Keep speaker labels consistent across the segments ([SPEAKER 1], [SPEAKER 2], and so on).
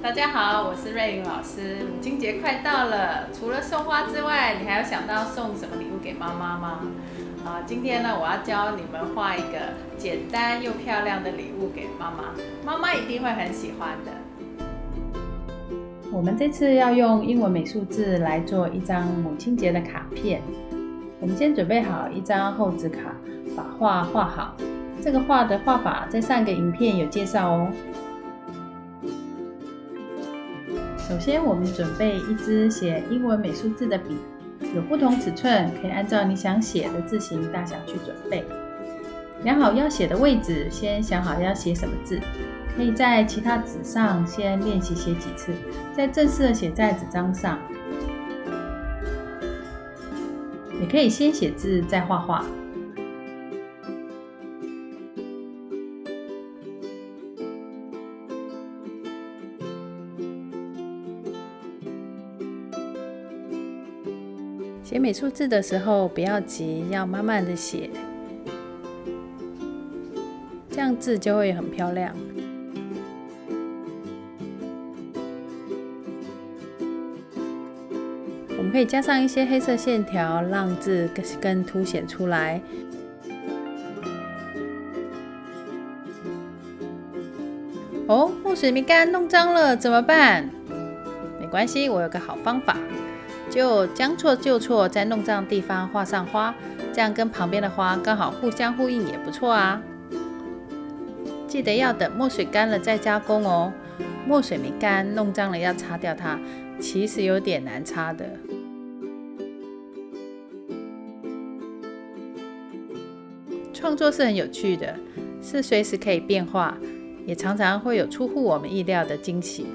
[SPEAKER 1] 大家好，我是瑞云老师。母亲节快到了，除了送花之外，你还有想到送什么礼物给妈妈吗？今天呢，我要教你们画一个简单又漂亮的礼物给妈妈，妈妈一定会很喜欢的。我们这次要用英文美术字来做一张母亲节的卡片。我们先准备好一张厚纸卡，把画画好。这个画的画法在上一个影片有介绍哦。首先，我们准备一支写英文美术字的笔，有不同尺寸，可以按照你想写的字形大小去准备。量好要写的位置，先想好要写什么字，可以在其他纸上先练习写几次，再正式的写在纸张上。也可以先写字再画画。写美术字的时候不要急，要慢慢的写，这样字就会很漂亮。我们可以加上一些黑色线条，让字更凸显出来。哦，墨水没干，弄脏了，怎么办？没关系，我有个好方法。就将错就错，在弄脏的地方画上花，这样跟旁边的花刚好互相呼应也不错啊。记得要等墨水干了再加工哦。墨水没干，弄脏了要擦掉它，其实有点难擦的。创作是很有趣的，是随时可以变化，也常常会有出乎我们意料的惊喜。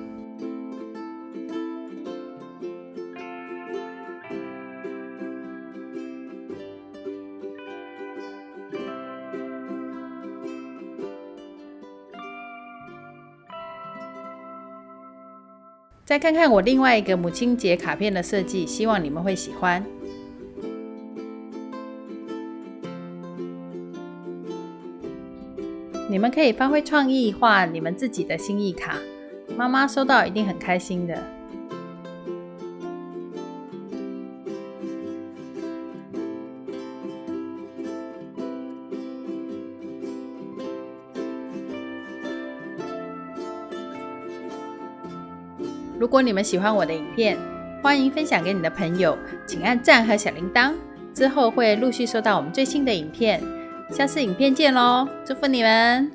[SPEAKER 1] 再看看我另外一个母亲节卡片的设计，希望你们会喜欢。你们可以发挥创意，画你们自己的心意卡，妈妈收到一定很开心的。如果你们喜欢我的影片，欢迎分享给你的朋友，请按赞和小铃铛，之后会陆续收到我们最新的影片。下次影片见咯，祝福你们！